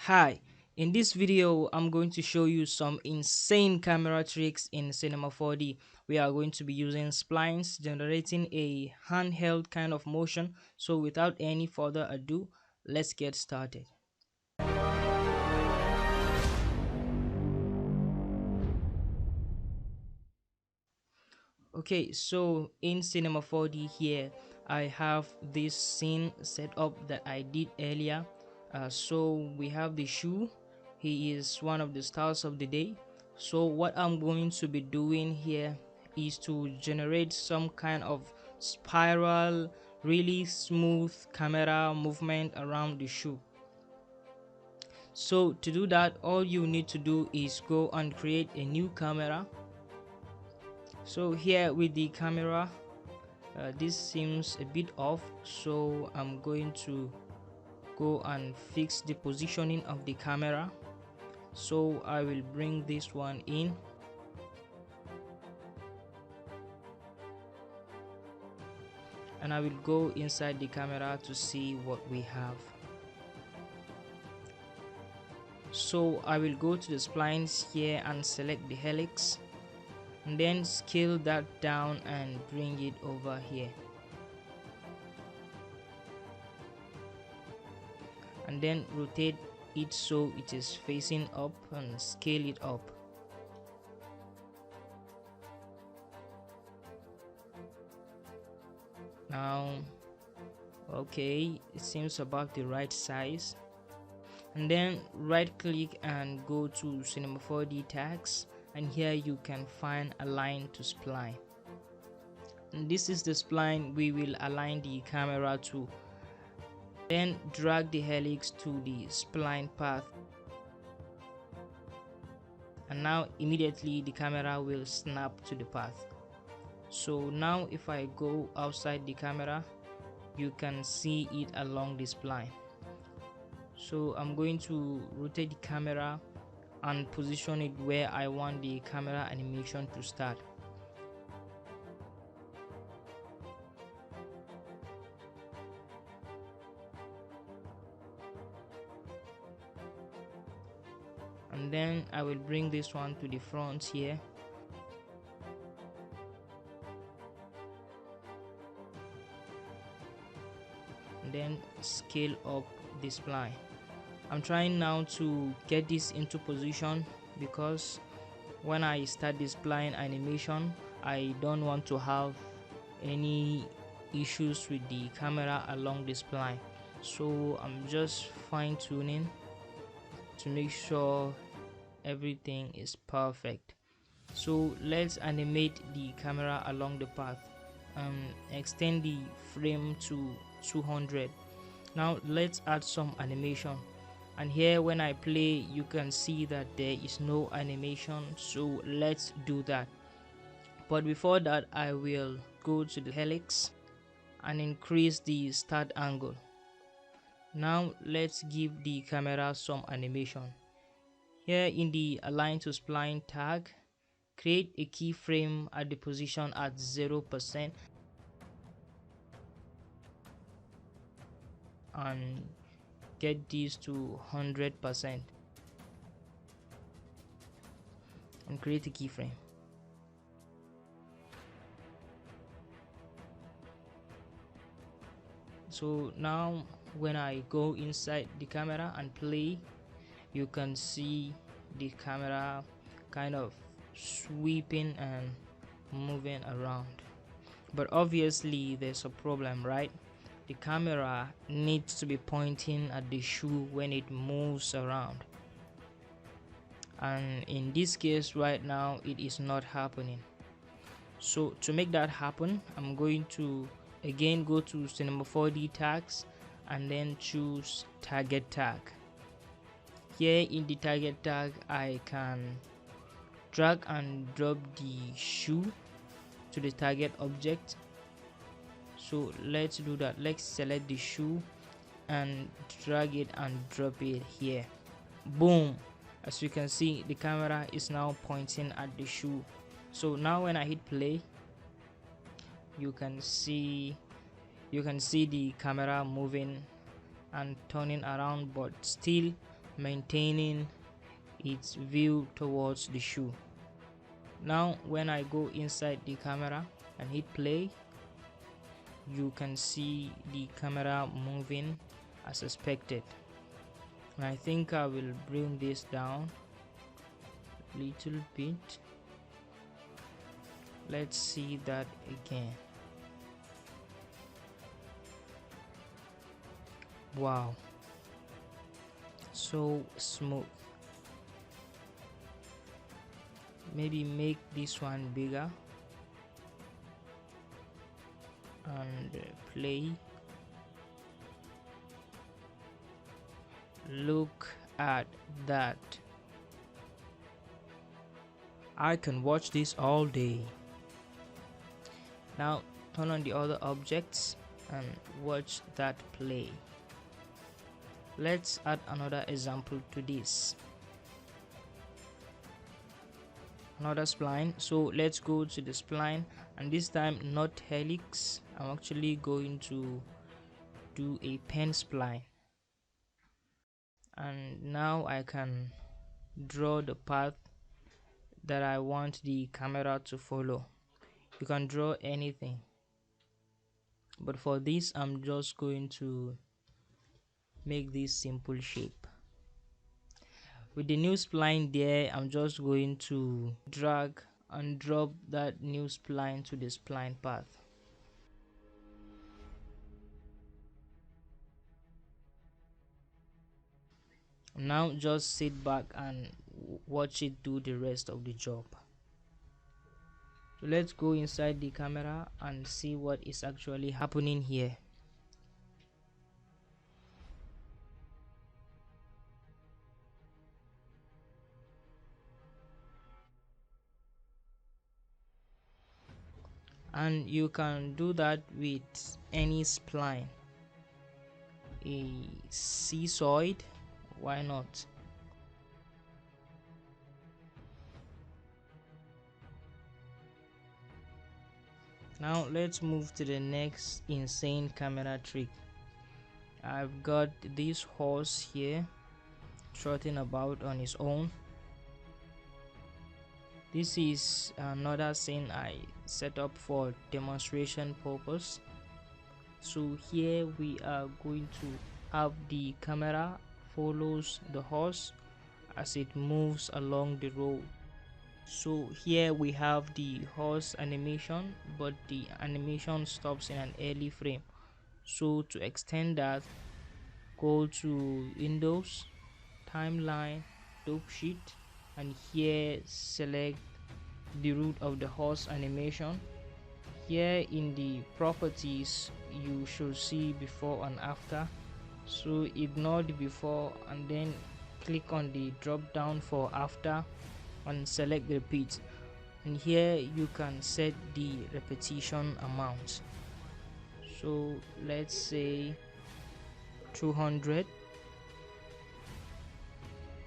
Hi, in this video I'm going to show you some insane camera tricks in Cinema 4D. We are going to be using splines generating a handheld kind of motion. So without any further ado, let's get started. Okay, so in Cinema 4D here I have this scene set up that I did earlier. So we have the shoe. He is one of the stars of the day. So what I'm going to be doing here is to generate some kind of spiral, really smooth camera movement around the shoe. So to do that, all you need to do is go and create a new camera. So here with the camera, this seems a bit off, so I'm going to go and fix the positioning of the camera. So I will bring this one in, and I will go inside the camera to see what we have. So I will go to the splines here and select the helix, and then scale that down and bring it over here, and then rotate it so it is facing up and scale it up. Now okay, it seems about the right size, and then right click and go to Cinema 4D tags, and here you can find align to spline, and this is the spline we will align the camera to. Then drag the helix to the spline path, and now immediately the camera will snap to the path. So now if I go outside the camera, you can see it along this spline. So I'm going to rotate the camera and position it where I want the camera animation to start. And then I will bring this one to the front here, and then scale up the spline. I'm trying now to get this into position because when I start this spline animation, I don't want to have any issues with the camera along the spline. So I'm just fine tuning to make sure everything is perfect. So let's animate the camera along the path. Extend the frame to 200. Now let's add some animation, and here when I play you can see that there is no animation, so let's do that. But before that, I will go to the helix and increase the start angle. Now let's give the camera some animation. Here in the align to spline tag, create a keyframe at the position at 0% and get this to 100% and create a keyframe. So now when I go inside the camera and play, you can see the camera kind of sweeping and moving around. But obviously there's a problem, right? The camera needs to be pointing at the shoe when it moves around, and in this case right now it is not happening. So to make that happen, I'm going to again go to Cinema 4D tags and then choose target tag. Here in the target tag, I can drag and drop the shoe to the target object. So let's do that. Let's select the shoe and drag it and drop it here. Boom! As you can see, the camera is now pointing at the shoe. So now when I hit play, you can see the camera moving and turning around, but still maintaining its view towards the shoe. Now when I go inside the camera and hit play, you can see the camera moving as expected. And I think I will bring this down a little bit. Let's see that again. Wow, so smooth. Maybe make this one bigger and play. Look at that. I can watch this all day. Now turn on the other objects and watch that play. Let's add another example to this. Another spline. So let's go to the spline, and this time not helix. I'm actually going to do a pen spline, and now I can draw the path that I want the camera to follow. You can draw anything, but for this I'm just going to make this simple shape. With the new spline there, I'm just going to drag and drop that new spline to the spline path. Now just sit back and watch it do the rest of the job. So let's go inside the camera and see what is actually happening here. And you can do that with any spline. A seesaw, why not? Now let's move to the next insane camera trick. I've got this horse here trotting about on his own. This is another scene I set up for demonstration purpose. So here we are going to have the camera follows the horse as it moves along the road. So here we have the horse animation, but the animation stops in an early frame. So to extend that, go to Windows, Timeline, Dope Sheet, and here select the root of the horse animation. Here in the properties you should see before and after, so ignore the before and then click on the drop down for after and select repeat, and here you can set the repetition amount. So let's say 200,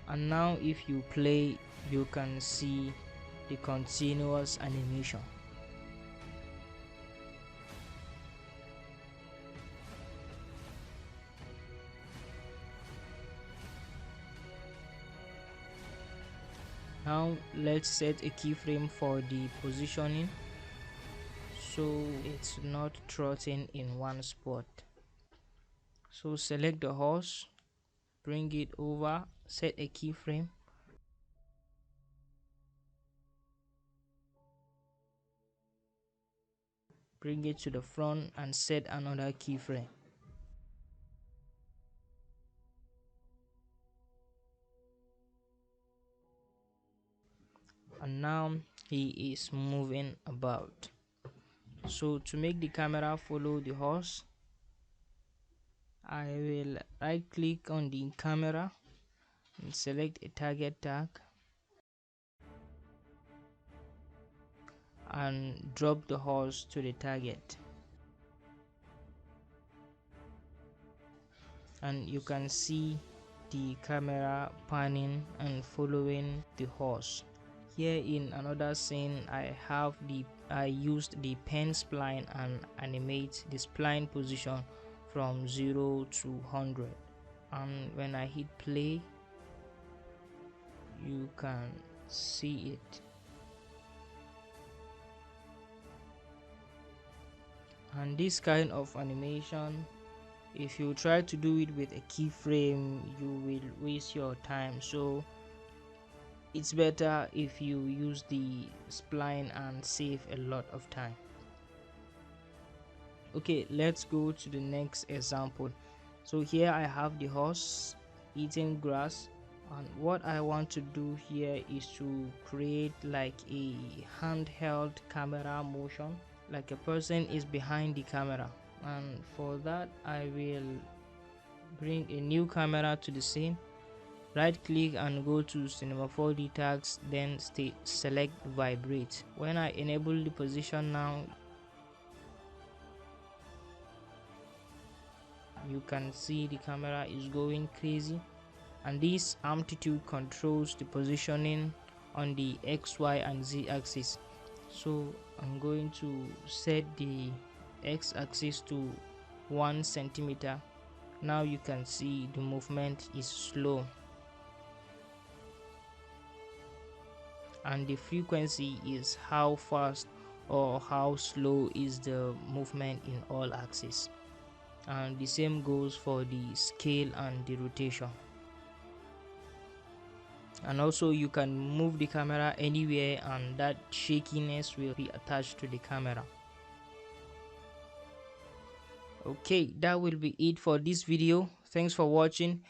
and now if you play you can see the continuous animation. Now let's set a keyframe for the positioning so it's not trotting in one spot. So select the horse, bring it over, set a keyframe, bring it to the front and set another keyframe. And now he is moving about. So to make the camera follow the horse, I will right click on the camera and select a target tag and drop the horse to the target, and you can see the camera panning and following the horse. Here in another scene I used the pen spline and animate the spline position from 0 to 100, and when I hit play you can see it. And this kind of animation, if you try to do it with a keyframe, you will waste your time. So it's better if you use the spline and save a lot of time. Okay, let's go to the next example. So here I have the horse eating grass, and what I want to do here is to create like a handheld camera motion, like a person is behind the camera. And for that I will bring a new camera to the scene, right click and go to cinema 4D tags, then select vibrate. When I enable the position now, you can see the camera is going crazy, and this amplitude controls the positioning on the X, Y and Z axis. So I'm going to set the X axis to 1 centimeter. Now you can see the movement is slow, and the frequency is how fast or how slow is the movement in all axes. And the same goes for the scale and the rotation. And also you can move the camera anywhere and that shakiness will be attached to the camera. Okay, that will be it for this video. Thanks for watching.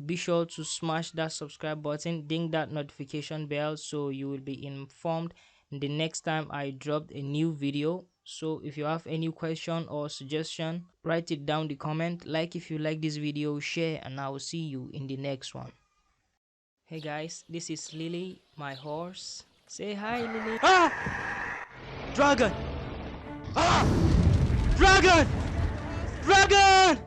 Be sure to smash that subscribe button, ding that notification bell so you will be informed the next time I dropped a new video. So if you have any question or suggestion, write it down the comment. Like if you like this video, share, and I will see you in the next one. Hey guys, this is Lily, my horse. Say hi, Lily. Ah! Dragon! Ah! Dragon! Dragon!